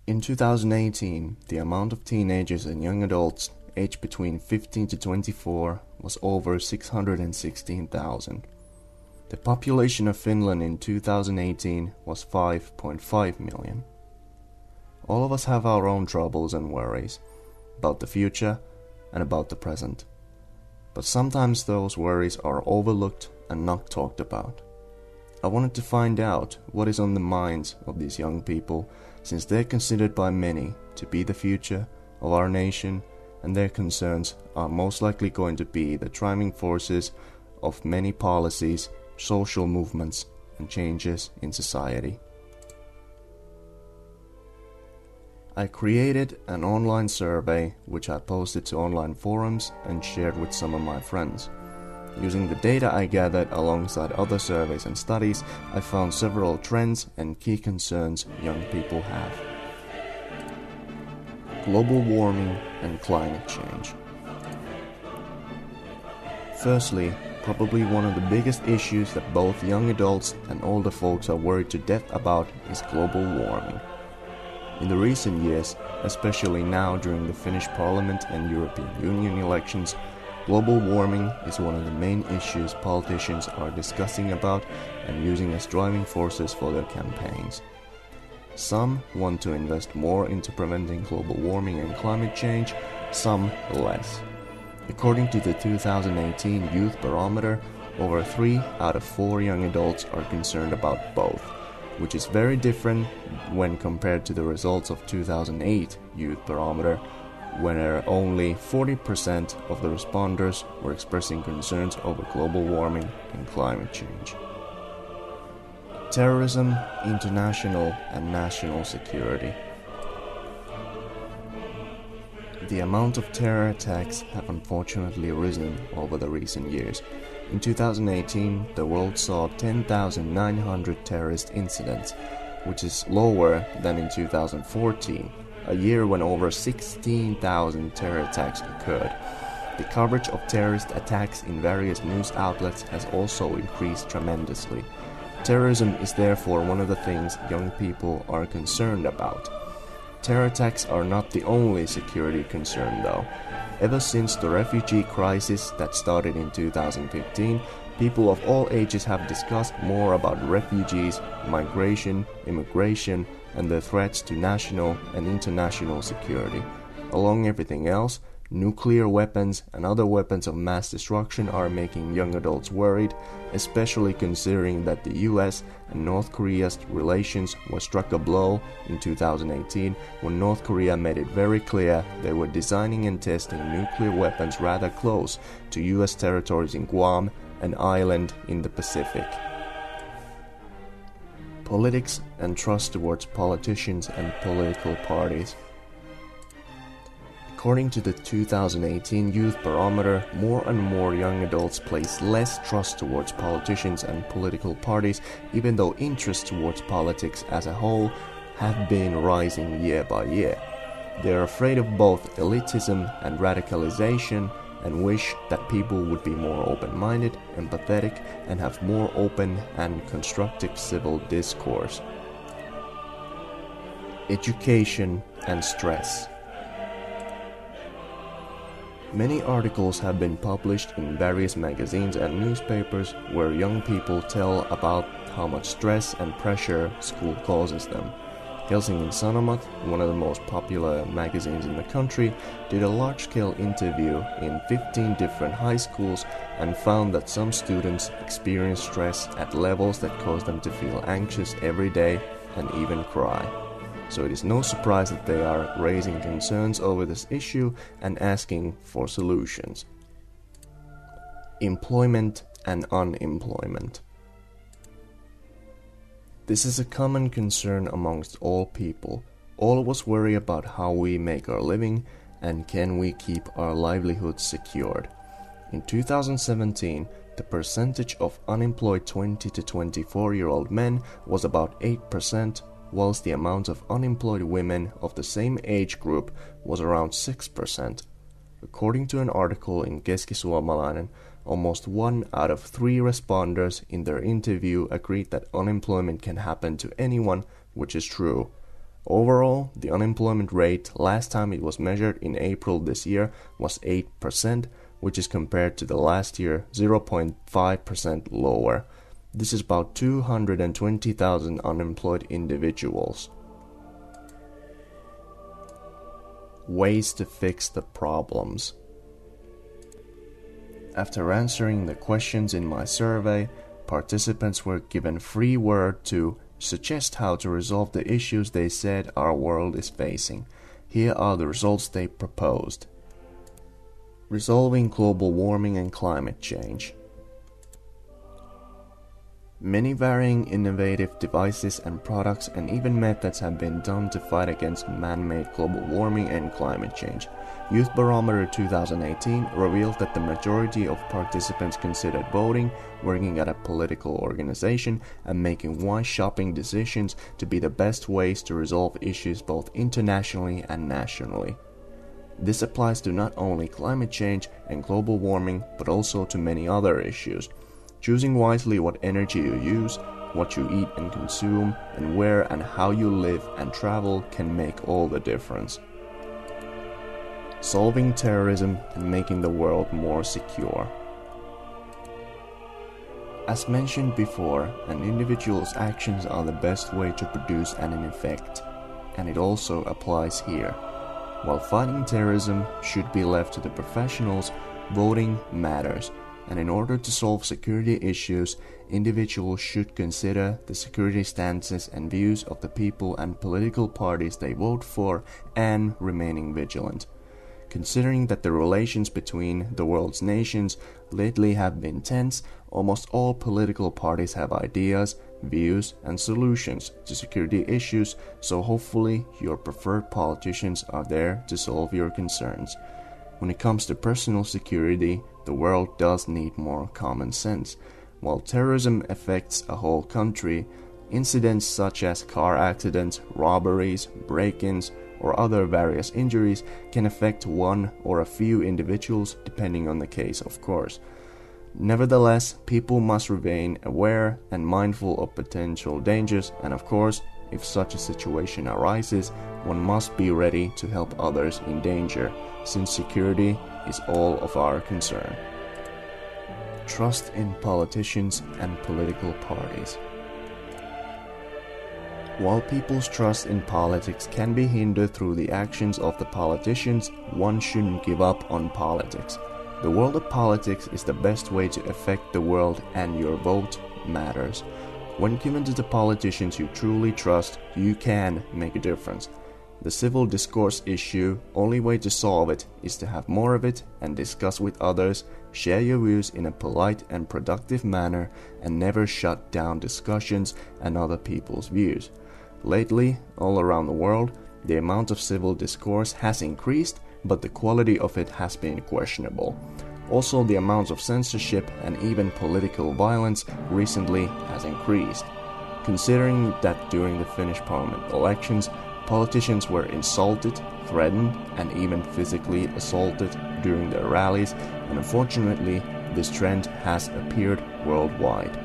In 2018, the amount of teenagers and young adults aged between 15 to 24 was over 616,000. The population of Finland in 2018 was 5.5 million. All of us have our own troubles and worries about the future and about the present. But sometimes those worries are overlooked and not talked about. I wanted to find out what is on the minds of these young people, since they're considered by many to be the future of our nation, and their concerns are most likely going to be the driving forces of many policies, social movements, and changes in society. I created an online survey which I posted to online forums and shared with some of my friends. Using the data I gathered alongside other surveys and studies, I found several trends and key concerns young people have. Global warming and climate change. Firstly, probably one of the biggest issues that both young adults and older folks are worried to death about is global warming. In the recent years, especially now during the Finnish Parliament and European Union elections, global warming is one of the main issues politicians are discussing about and using as driving forces for their campaigns. Some want to invest more into preventing global warming and climate change, some less. According to the 2018 Youth Barometer, over 3 out of 4 young adults are concerned about both, which is very different when compared to the results of 2008 Youth Barometer, where only 40% of the responders were expressing concerns over global warming and climate change. Terrorism, international and national security. The amount of terror attacks have unfortunately risen over the recent years. In 2018, the world saw 10,900 terrorist incidents, which is lower than in 2014, a year when over 16,000 terror attacks occurred. The coverage of terrorist attacks in various news outlets has also increased tremendously. Terrorism is therefore one of the things young people are concerned about. Terror attacks are not the only security concern though. Ever since the refugee crisis that started in 2015, people of all ages have discussed more about refugees, migration, immigration, and the threats to national and international security. Along everything else, nuclear weapons and other weapons of mass destruction are making young adults worried, especially considering that the US and North Korea's relations were struck a blow in 2018 when North Korea made it very clear they were designing and testing nuclear weapons rather close to US territories in Guam, an island in the Pacific. Politics and trust towards politicians and political parties. According to the 2018 Youth Barometer, more and more young adults place less trust towards politicians and political parties, even though interest towards politics as a whole have been rising year by year. They are afraid of both elitism and radicalization and wish that people would be more open-minded, empathetic, and have more open and constructive civil discourse. Education and stress. Many articles have been published in various magazines and newspapers where young people tell about how much stress and pressure school causes them. Helsingin Sanomat, one of the most popular magazines in the country, did a large-scale interview in 15 different high schools and found that some students experience stress at levels that cause them to feel anxious every day and even cry. So it is no surprise that they are raising concerns over this issue and asking for solutions. Employment and unemployment. This is a common concern amongst all people. All of us worry about how we make our living and can we keep our livelihoods secured. In 2017, the percentage of unemployed 20 to 24-year-old men was about 8%, whilst the amount of unemployed women of the same age group was around 6%. According to an article in Keski-Suomalainen, almost 1 out of 3 responders in their interview agreed that unemployment can happen to anyone, which is true. Overall, the unemployment rate last time it was measured in April this year was 8%, which is compared to the last year 0.5% lower. This is about 220,000 unemployed individuals. Ways to fix the problems. After answering the questions in my survey, participants were given free word to suggest how to resolve the issues they said our world is facing. Here are the results they proposed. Resolving global warming and climate change. Many varying innovative devices and products and even methods have been done to fight against man-made global warming and climate change. Youth Barometer 2018 revealed that the majority of participants considered voting, working at a political organization, and making wise shopping decisions to be the best ways to resolve issues both internationally and nationally. This applies to not only climate change and global warming, but also to many other issues. Choosing wisely what energy you use, what you eat and consume, and where and how you live and travel can make all the difference. Solving terrorism and making the world more secure. As mentioned before, an individual's actions are the best way to produce an effect, and it also applies here. While fighting terrorism should be left to the professionals, voting matters. And in order to solve security issues, individuals should consider the security stances and views of the people and political parties they vote for and remaining vigilant. Considering that the relations between the world's nations lately have been tense, almost all political parties have ideas, views, and solutions to security issues, so hopefully your preferred politicians are there to solve your concerns. When it comes to personal security, the world does need more common sense. While terrorism affects a whole country, incidents such as car accidents, robberies, break-ins, or other various injuries can affect one or a few individuals depending on the case, of course. Nevertheless, people must remain aware and mindful of potential dangers, and of course, if such a situation arises, one must be ready to help others in danger, since security is all of our concern. Trust in politicians and political parties. While people's trust in politics can be hindered through the actions of the politicians, one shouldn't give up on politics. The world of politics is the best way to affect the world, and your vote matters. When given to the politicians you truly trust, you can make a difference. The civil discourse issue, only way to solve it is to have more of it and discuss with others, share your views in a polite and productive manner, and never shut down discussions and other people's views. Lately, all around the world, the amount of civil discourse has increased, but the quality of it has been questionable. Also, the amount of censorship and even political violence recently has increased. Considering that during the Finnish parliament elections, politicians were insulted, threatened, and even physically assaulted during their rallies, and unfortunately, this trend has appeared worldwide.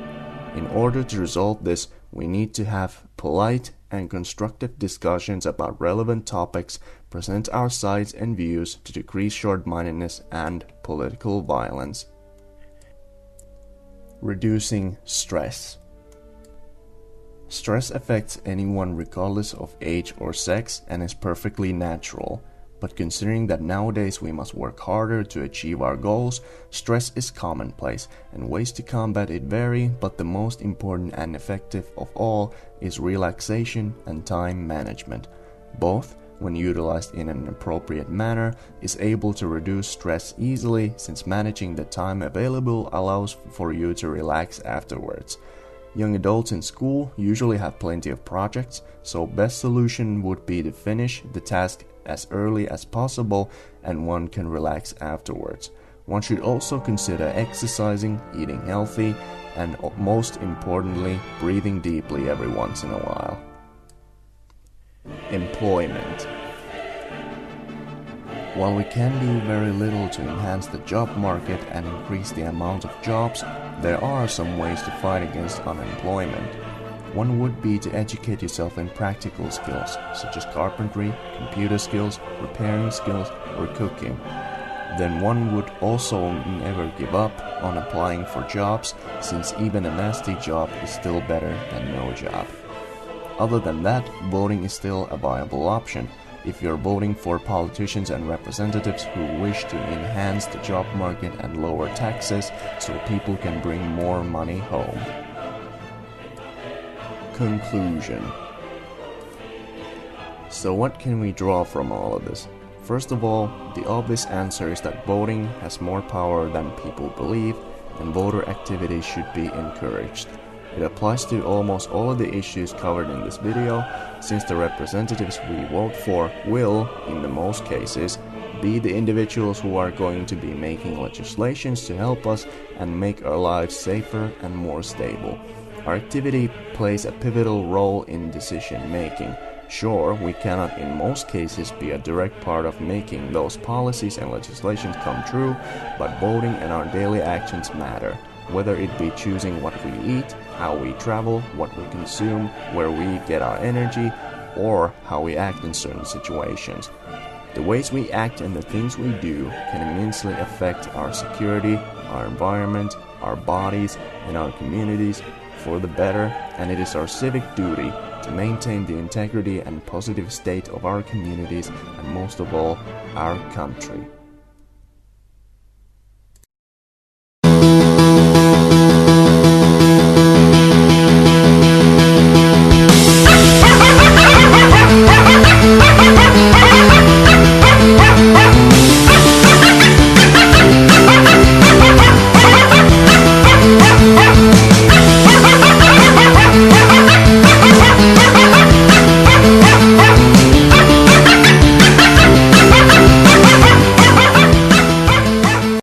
In order to resolve this, we need to have polite and constructive discussions about relevant topics, present our sides and views to decrease short-mindedness and political violence. Reducing stress. Stress affects anyone regardless of age or sex and is perfectly natural. But considering that nowadays we must work harder to achieve our goals, stress is commonplace, and ways to combat it vary, but the most important and effective of all is relaxation and time management. Both, when utilized in an appropriate manner, is able to reduce stress easily, since managing the time available allows for you to relax afterwards. Young adults in school usually have plenty of projects, so best solution would be to finish the task as early as possible and one can relax afterwards. One should also consider exercising, eating healthy, and most importantly, breathing deeply every once in a while. Employment. While we can do very little to enhance the job market and increase the amount of jobs, there are some ways to fight against unemployment. One would be to educate yourself in practical skills, such as carpentry, computer skills, repairing skills, or cooking. Then one would also never give up on applying for jobs, since even a nasty job is still better than no job. Other than that, voting is still a viable option if you're voting for politicians and representatives who wish to enhance the job market and lower taxes so people can bring more money home. Conclusion. So what can we draw from all of this? First of all, the obvious answer is that voting has more power than people believe, and voter activity should be encouraged. It applies to almost all of the issues covered in this video, since the representatives we vote for will, in the most cases, be the individuals who are going to be making legislations to help us and make our lives safer and more stable. Our activity plays a pivotal role in decision making. Sure, we cannot in most cases be a direct part of making those policies and legislations come true, but voting and our daily actions matter, whether it be choosing what we eat, how we travel, what we consume, where we get our energy, or how we act in certain situations. The ways we act and the things we do can immensely affect our security, our environment, our bodies, and our communities for the better, and it is our civic duty to maintain the integrity and positive state of our communities and most of all, our country.